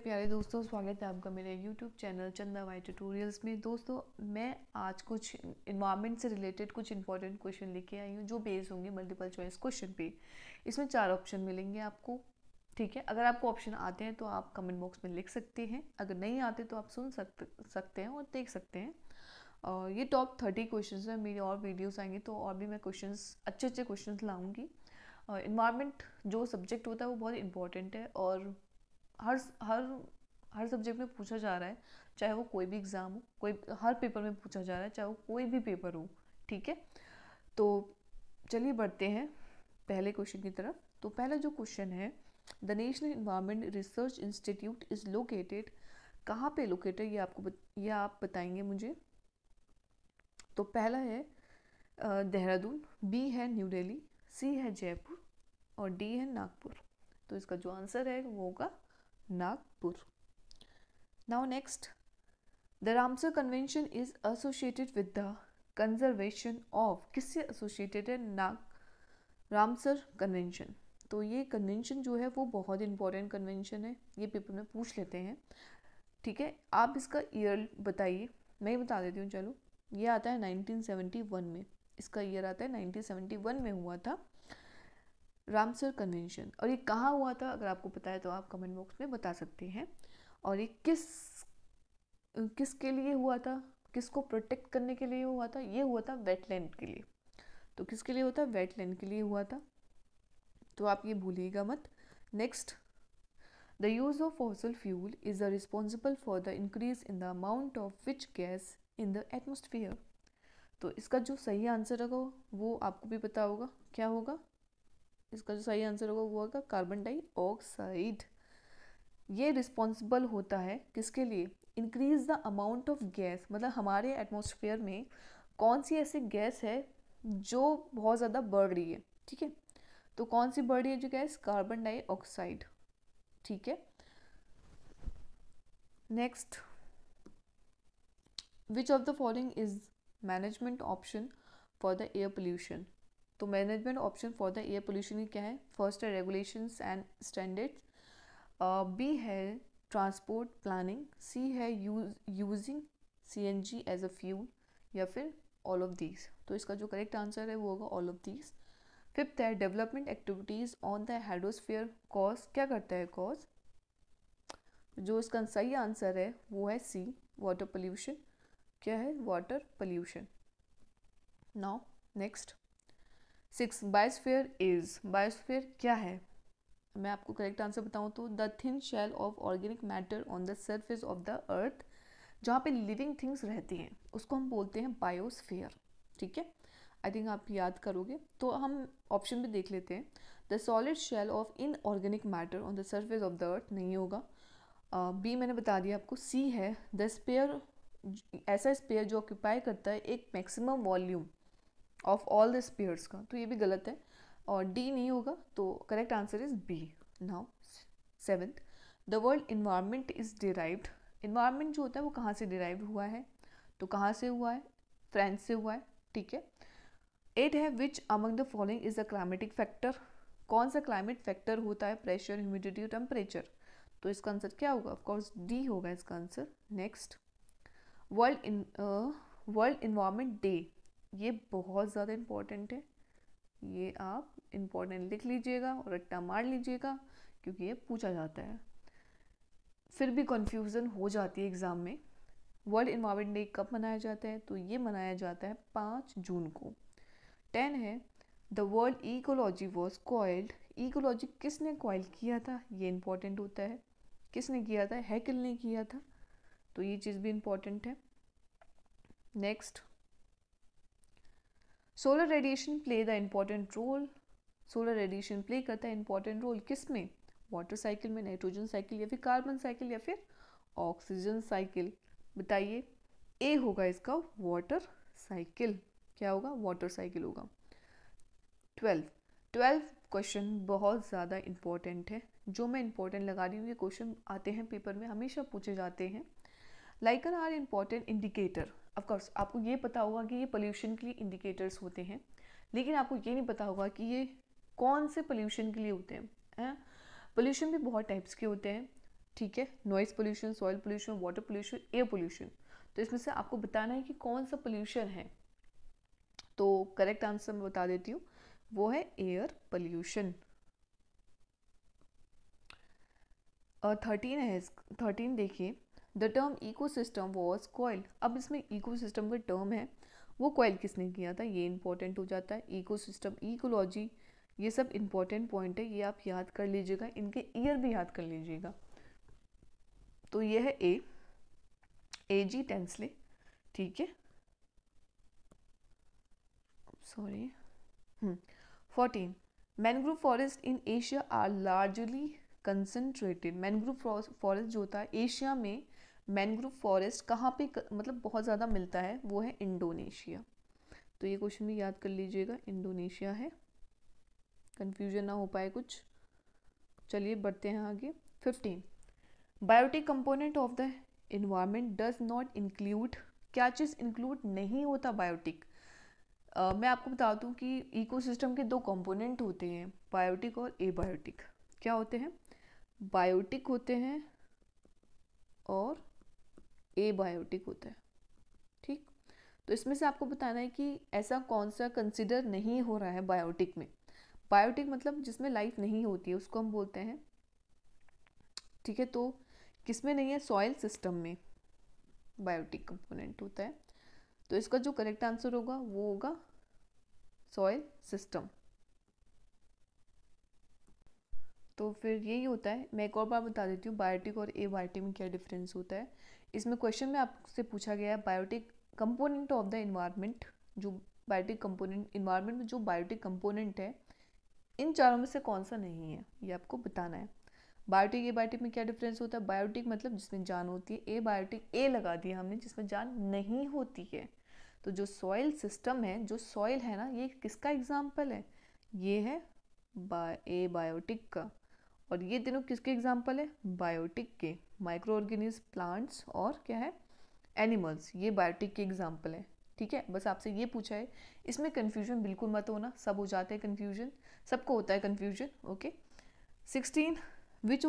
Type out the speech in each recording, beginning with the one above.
प्यारे दोस्तों, स्वागत है आपका मेरे YouTube चैनल चंदा वाई ट्यूटोरियल्स में। दोस्तों, मैं आज कुछ इन्वायरमेंट से रिलेटेड कुछ इंपॉर्टेंट क्वेश्चन लेके आई हूँ जो बेस्ड होंगे मल्टीपल चॉइस क्वेश्चन पे। इसमें 4 ऑप्शन मिलेंगे आपको, ठीक है। अगर आपको ऑप्शन आते हैं तो आप कमेंट बॉक्स में लिख सकते हैं, अगर नहीं आते तो आप सुन सकते हैं और देख सकते हैं। और ये टॉप 30 क्वेश्चन है। मेरी और वीडियोज़ आएंगी तो और भी मैं अच्छे क्वेश्चन लाऊँगी। इन्वायरमेंट जो सब्जेक्ट होता है वो बहुत इंपॉर्टेंट है और हर हर हर सब्जेक्ट में पूछा जा रहा है, चाहे वो कोई भी एग्ज़ाम हो, कोई हर पेपर में पूछा जा रहा है, चाहे वो कोई भी पेपर हो, ठीक है। तो चलिए बढ़ते हैं पहले क्वेश्चन की तरफ। तो पहला जो क्वेश्चन है, the national environment research institute is located, कहाँ पे लोकेटेड ये आप बताएंगे मुझे। तो पहला है देहरादून, बी है न्यू दिल्ली, सी है जयपुर और डी है नागपुर। तो इसका जो आंसर है वो होगा Nagpur. Now next, the Ramsar convention is associated with the conservation of, किससे एसोसिएटेड है रामसर कन्वेंशन। तो ये कन्वेंशन जो है वो बहुत इंपॉर्टेंट कन्वेंशन है, ये पेपर में पूछ लेते हैं, ठीक है। आप इसका ईयर बताइए, मैं ही बता देती हूँ। चलो, ये आता है 1971 में, इसका ईयर आता है 1971 में हुआ था रामसर कन्वेंशन। और ये कहाँ हुआ था, अगर आपको पता है तो आप कमेंट बॉक्स में बता सकते हैं। और ये किसके लिए हुआ था, किसको प्रोटेक्ट करने के लिए हुआ था, ये हुआ था वेटलैंड के लिए। तो किसके लिए होता है, वेटलैंड के लिए हुआ था, तो आप ये भूलिएगा मत। Next, the use of fossil fuel is the responsible for the increase in the amount of which gas in the atmosphere. तो इसका जो सही आंसर होगा वो आपको भी पता होगा, क्या होगा। इसका जो सही आंसर होगा वो होगा कार्बन डाइऑक्साइड। ये रिस्पॉन्सिबल होता है किसके लिए, increase the amount of gas, मतलब हमारे एटमॉस्फेयर में कौन सी ऐसी गैस है जो बहुत ज़्यादा बढ़ रही है, ठीक है। तो कौन सी बढ़ रही है जो गैस, कार्बन डाइऑक्साइड, ठीक है। Next, which of the following is management option for the air pollution. तो management option for the air pollution क्या है, फर्स्ट है रेगुलेशंस एंड स्टैंडर्ड्स, बी है ट्रांसपोर्ट प्लानिंग, सी है using CNG as a fuel, या फिर all of these. तो इसका जो करेक्ट आंसर है वो होगा ऑल ऑफ दीज। फिफ्थ है development activities on the hydrosphere cause, क्या करता है कॉज। जो इसका सही आंसर है वो है सी, वाटर पोल्यूशन। क्या है, water pollution. Now next, 6, biosphere is, biosphere क्या है। मैं आपको करेक्ट आंसर बताऊं तो the thin shell of organic matter on the surface of the earth, जहाँ पे लिविंग थिंग्स रहती हैं उसको हम बोलते हैं बायोस्फीयर, ठीक है। आई थिंक आप याद करोगे। तो हम ऑप्शन भी देख लेते हैं। The solid shell of inorganic matter on the surface of the earth नहीं होगा। बी मैंने बता दिया आपको, सी है द स्पेयर, ऐसा स्पेयर जो ऑक्यूपाई करता है एक maximum volume of all the spheres का, तो ये भी गलत है। और डी नहीं होगा, तो correct answer is B. Now 7th, the world environment is derived, environment जो होता है वो कहाँ से डिराइव हुआ है, तो कहाँ से हुआ है, फ्रेंच से हुआ है, ठीक है। 8 है which among the following is the climatic factor, कौन सा क्लाइमेट फैक्टर होता है, प्रेशर, ह्यूमिडिटी और टेम्परेचर। तो इसका आंसर क्या होगा, ऑफकोर्स डी होगा इसका answer. Next, world environment day, ये बहुत ज़्यादा इम्पोर्टेंट है, ये आप इम्पोर्टेंट लिख लीजिएगा और रट्टा मार लीजिएगा क्योंकि ये पूछा जाता है, फिर भी कन्फ्यूज़न हो जाती है एग्ज़ाम में। वर्ल्ड इन्वायरमेंट डे कब मनाया जाता है, तो ये मनाया जाता है 5 जून को। 10 है the world ecology was coiled, ecology किसने कॉइल किया था, ये इंपॉर्टेंट होता है, किसने किया था, हैकेल ने किया था, तो ये चीज़ भी इम्पॉर्टेंट है। Next, solar radiation play the important role, solar radiation play करता है इम्पॉर्टेंट रोल किस में, वाटर साइकिल में, नाइट्रोजन साइकिल या फिर कार्बन साइकिल या फिर ऑक्सीजन साइकिल, बताइए। ए होगा इसका वाटर साइकिल, क्या होगा, वाटर साइकिल होगा। 12 क्वेश्चन बहुत ज़्यादा इंपॉर्टेंट है, जो मैं इंपॉर्टेंट लगा रही हूँ, ये क्वेश्चन आते हैं पेपर में, हमेशा पूछे जाते हैं। Lichen are important indicator, of course आपको ये पता होगा कि ये पोल्यूशन के लिए इंडिकेटर्स होते हैं, लेकिन आपको ये नहीं पता होगा कि ये कौन से पोल्यूशन के लिए होते हैं। पोल्यूशन भी बहुत टाइप्स के होते हैं, ठीक है, noise pollution, soil pollution, water pollution, air pollution. तो इसमें से आपको बताना है कि कौन सा पोल्यूशन है। तो करेक्ट आंसर मैं बता देती हूँ, वो है एयर पोल्यूशन। 13 है, 13 देखिए, the term ecosystem was coiled. अब इसमें इकोसिस्टम का टर्म है, वो कॉइल किसने किया था, ये इंपॉर्टेंट हो जाता है। इकोसिस्टम, इकोलॉजी, ये सब इंपॉर्टेंट पॉइंट है, ये आप याद कर लीजिएगा, इनके ईयर भी याद कर लीजिएगा। तो ये है ए जी टेंसले, ठीक है, sorry. 14, mangrove forest in Asia are largely concentrated. Mangrove forest जो होता है एशिया में, मैनग्रोव फॉरेस्ट कहाँ पे मतलब बहुत ज़्यादा मिलता है, वो है इंडोनेशिया। तो ये क्वेश्चन भी याद कर लीजिएगा, इंडोनेशिया है, कंफ्यूजन ना हो पाए कुछ। चलिए बढ़ते हैं आगे। 15, biotic component of the environment does not include. क्या चीज़ इंक्लूड नहीं होता बायोटिक? मैं आपको बता दूं कि इकोसिस्टम के दो कंपोनेंट होते हैं, बायोटिक और एबायोटिक। क्या होते हैं? बायोटिक होते हैं और एबायोटिक होता है, ठीक। तो इसमें से आपको बताना है कि ऐसा कौन सा कंसिडर नहीं हो रहा है बायोटिक में। बायोटिक मतलब जिसमें लाइफ नहीं होती है, उसको हम बोलते हैं, ठीक है। तो किसमें नहीं है? सॉइल सिस्टम में बायोटिक कंपोनेंट होता है। तो इसका जो करेक्ट आंसर होगा वो होगा सॉइल सिस्टम। तो फिर यही होता है। मैं एक और बार बता देती हूँ, बायोटिक और एबायोटिक में क्या डिफरेंस होता है। इसमें क्वेश्चन में आपसे पूछा गया है biotic component of the environment, जो बायोटिक कंपोनेंट, इन्वायरमेंट में जो बायोटिक कंपोनेंट है, इन चारों में से कौन सा नहीं है, ये आपको बताना है। बायोटिक एबायोटिक में क्या डिफरेंस होता है? बायोटिक मतलब जिसमें जान होती है, एबायोटिक ए लगा दिया हमने, जिसमें जान नहीं होती है। तो जो सॉइल सिस्टम है, जो सॉइल है ना, ये किसका एग्जाम्पल है? ये है एबायोटिक का। और ये तीनों किसके एग्जाम्पल है? बायोटिक के। माइक्रो ऑर्गेनिज्म, प्लांट्स और क्या है, एनिमल्स, ये बायोटिक के एग्जाम्पल है, ठीक है। बस आपसे ये पूछा है, इसमें कंफ्यूजन बिल्कुल मत होना, सब हो जाते हैं कंफ्यूजन, सबको होता है confusion, okay. 16, which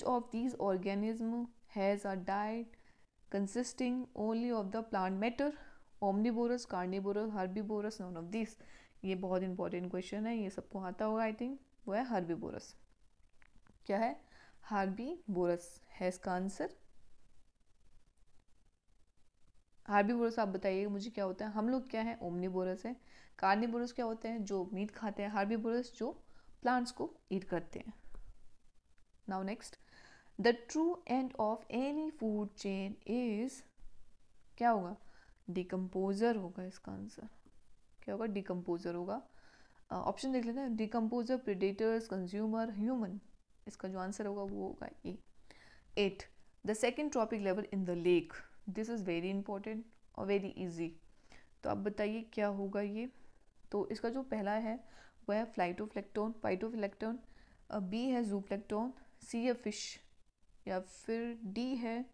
of these organism has a diet consisting only of the plant matter? Omnivorous, carnivorous, herbivorous, none of these। ये बहुत इंपॉर्टेंट क्वेश्चन है, ये सबको आता होगा आई थिंक। वो है हर्बीवोरस। क्या है? हर्बीवोरस है इसका आंसर। हर्बीवोरस आप बताइए मुझे क्या होता है। हम लोग क्या है? ओमनीवोरस है। कार्निवोरस क्या होते हैं? जो मीट खाते हैं। हर्बीवोरस जो प्लांट्स को ईट करते हैं। Now next, the true end of any food chain is, क्या होगा? डिकम्पोजर होगा इसका आंसर। क्या होगा? डिकम्पोजर होगा। ऑप्शन देख लेते हैं, डिकम्पोजर, प्रेडेटर्स, कंज्यूमर, ह्यूमन। इसका जो आंसर होगा वो होगा ए। 8, the second trophic level in the lake. This is very important और वेरी इजी। तो आप बताइए क्या होगा ये। तो इसका जो पहला है वह है फ्लाइटोफ्लेक्टोन, फाइटोफ्लेक्टोन, बी है जूप्लेक्टोन, सी है फिश, या फिर डी है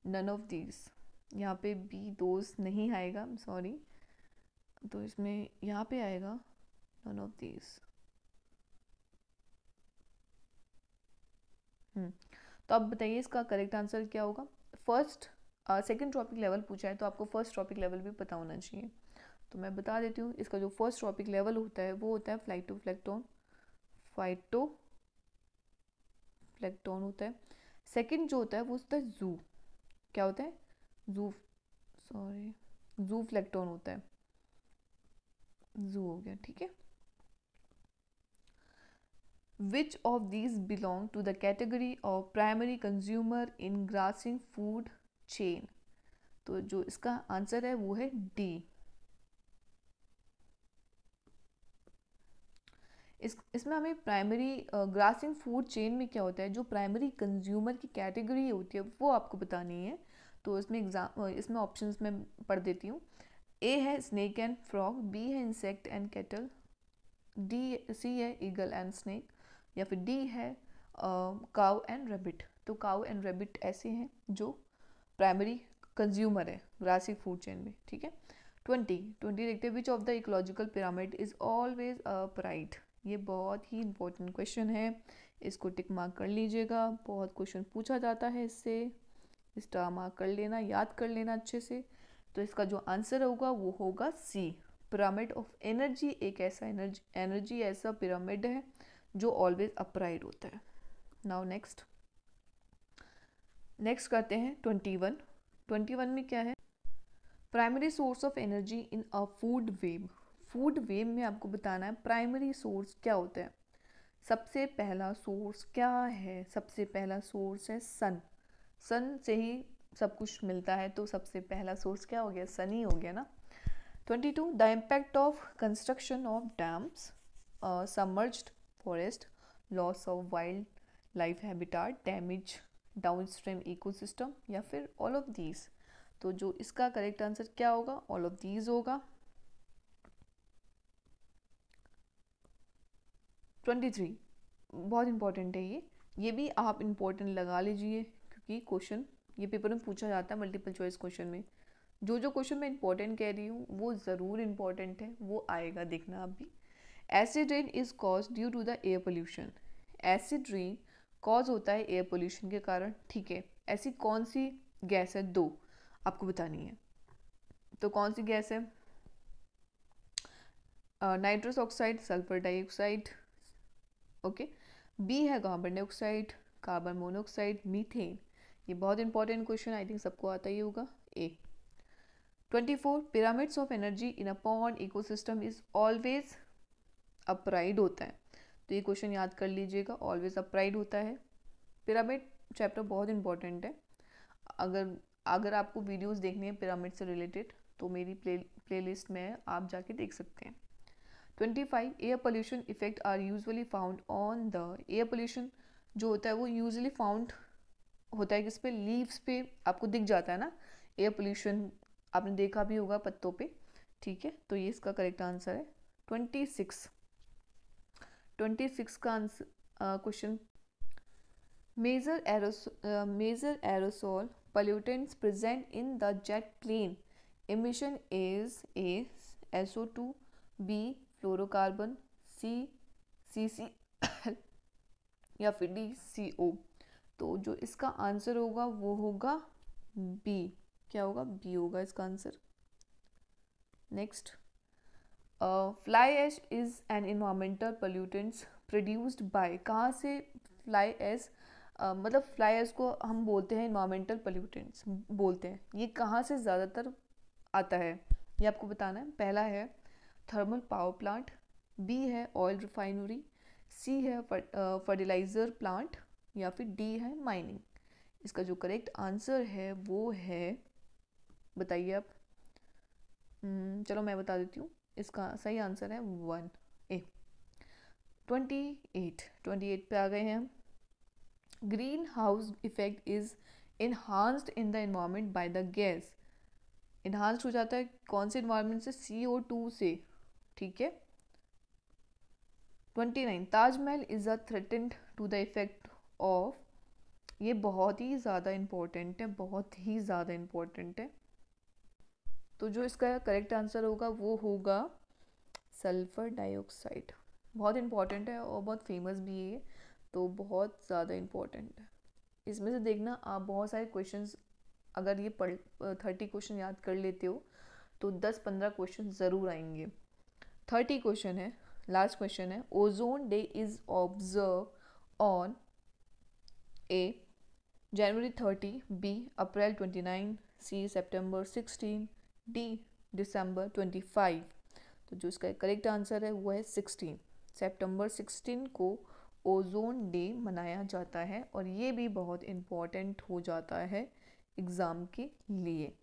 नन ऑफ दीज। यहाँ पे बी दोज नहीं आएगा, सॉरी। तो इसमें यहाँ पे आएगा none of these। तो अब बताइए इसका करेक्ट आंसर क्या होगा। फर्स्ट, सेकंड ट्रॉपिक लेवल पूछा है तो आपको फर्स्ट ट्रॉपिक लेवल भी पता होना चाहिए। तो मैं बता देती हूँ, इसका जो फर्स्ट ट्रॉपिक लेवल होता है वो होता है फ्लाइटोफ्लेक्टोन, फाइटोफ्लेक्टोन होता है। सेकंड जो होता है वो होता है जू, क्या होता है? जू, सॉरी, जूफ्लेक्टोन होता है। जू हो गया, ठीक है। Which of these belong to the category of primary consumer in grassing food chain? तो जो इसका आंसर है वो है डी। इसमें हमें प्राइमरी ग्रासिंग फूड चेन में क्या होता है, जो प्राइमरी कंज्यूमर की कैटेगरी होती है वो आपको बतानी है। तो इसमें ऑप्शंस में पढ़ देती हूँ। ए है स्नेक एंड फ्रॉग, बी है इंसेक्ट एंड कैटल, सी है ईगल एंड स्नेक, या फिर डी है काउ एंड रैबिट। तो काउ एंड रैबिट ऐसे हैं जो प्राइमरी कंज्यूमर है ग्रासी फूड चेन में, ठीक है। 20 देखते हैं, विच of the ecological pyramid is always upright. ये बहुत ही इंपॉर्टेंट क्वेश्चन है, इसको टिक मार्क कर लीजिएगा, बहुत क्वेश्चन पूछा जाता है इससे, स्टार मार्क कर लेना, याद कर लेना अच्छे से। तो इसका जो आंसर होगा वो होगा सी, पिरामिड ऑफ एनर्जी। एक ऐसा एनर्जी ऐसा पिरामिड है जो ऑलवेज अपराइट होता है। नाउ नेक्स्ट करते हैं 21 में क्या है, primary source of energy in a food web. Food web में आपको बताना है प्राइमरी सोर्स क्या होता है। सबसे पहला सोर्स क्या है, सबसे पहला सोर्स है सन। सन से ही सब कुछ मिलता है, तो सबसे पहला सोर्स क्या हो गया, सन ही हो गया ना। 22 the impact of construction of dams, submerged forest, loss of wild life habitat, damage downstream ecosystem, या फिर ऑल ऑफ दीज। तो जो इसका करेक्ट आंसर क्या होगा, ऑल ऑफ दीज होगा। 23 बहुत इंपॉर्टेंट है ये भी आप इंपॉर्टेंट लगा लीजिए, क्योंकि क्वेश्चन ये पेपर में पूछा जाता है मल्टीपल चॉइस क्वेश्चन में। जो क्वेश्चन मैं इंपॉर्टेंट कह रही हूँ वो ज़रूर इंपॉर्टेंट है, वो आएगा, देखना आप भी। Acid rain is cause due to the air pollution. Acid rain cause होता है एयर पोल्यूशन के कारण, ठीक है। ऐसी कौन सी गैस है, दो आपको बतानी है। तो कौन सी गैस है, nitrous oxide, sulphur dioxide, okay. B है carbon dioxide, carbon monoxide, methane. ये बहुत इंपॉर्टेंट क्वेश्चन, आई थिंक सबको आता ही होगा। ए 24 pyramids of energy in a pond ecosystem is always अपराइड होता है। तो ये क्वेश्चन याद कर लीजिएगा, ऑलवेज अपराइड होता है। पिरामिड चैप्टर बहुत इंपॉर्टेंट है। अगर आपको वीडियोस देखनी है पिरामिड से रिलेटेड तो मेरी प्लेलिस्ट में आप जाके देख सकते हैं। 25 air pollution effect are usually found on the, air pollution जो होता है वो यूजुअली फाउंड होता है किस पे, लीव्स पे आपको दिख जाता है ना एयर पोल्यूशन, आपने देखा भी होगा पत्तों पे, ठीक है। तो ये इसका करेक्ट आंसर है। 26 का answer question, major aerosol pollutants present in the jet plane emission is A SO2, B fluorocarbon, C CCl या फिर D CO। तो जो इसका आंसर होगा वो होगा B, क्या होगा, B होगा इसका answer. Next, fly ash is an environmental pollutants produced by, कहाँ से फ्लाई ऐश, मतलब फ्लाई ऐश को हम बोलते हैं इन्वायरमेंटल पोल्यूटेंट्स बोलते हैं, ये कहाँ से ज़्यादातर आता है ये आपको बताना है। पहला है थर्मल पावर प्लांट, बी है ऑयल रिफाइनरी, सी है फर्टिलाइज़र प्लांट, या फिर डी है माइनिंग। इसका जो करेक्ट आंसर है वो है, बताइए आप। चलो मैं बता देती हूँ, इसका सही आंसर है 1 ए। 28 पे आ गए हैं हम। Green house effect is enhanced in the environment by the gas, enhanced हो जाता है कौन से एनवायरमेंट से, CO2 से, ठीक है। 29 Taj Mahal is a threatened to the effect of, ये बहुत ही ज़्यादा इम्पोर्टेंट है, बहुत ही ज़्यादा इम्पोर्टेंट है। तो जो इसका करेक्ट आंसर होगा वो होगा सल्फर डाइऑक्साइड। बहुत इम्पॉर्टेंट है और बहुत फेमस भी है, तो बहुत ज़्यादा इम्पॉर्टेंट है। इसमें से देखना आप बहुत सारे क्वेश्चंस, अगर ये 30 क्वेश्चन याद कर लेते हो तो 10-15 क्वेश्चन ज़रूर आएंगे। 30 क्वेश्चन है, लास्ट क्वेश्चन है। Ozone day is observe on A January 30, B April 29, C September 16, D December 25। तो जो इसका करेक्ट आंसर है वो है 16, सितंबर 16 को ओजोन डे मनाया जाता है, और ये भी बहुत इम्पॉर्टेंट हो जाता है एग्ज़ाम के लिए।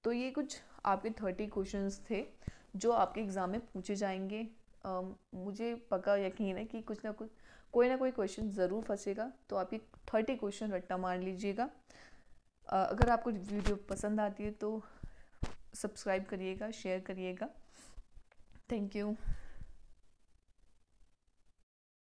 तो ये कुछ आपके 30 क्वेश्चंस थे जो आपके एग्ज़ाम में पूछे जाएंगे। मुझे पक्का यकीन है कि कुछ ना कुछ, कोई ना कोई क्वेश्चन ज़रूर फंसेगा, तो आप ये 30 क्वेश्चन रट्टा मार लीजिएगा। अगर आपको वीडियो पसंद आती है तो सब्सक्राइब करिएगा, शेयर करिएगा। Thank you.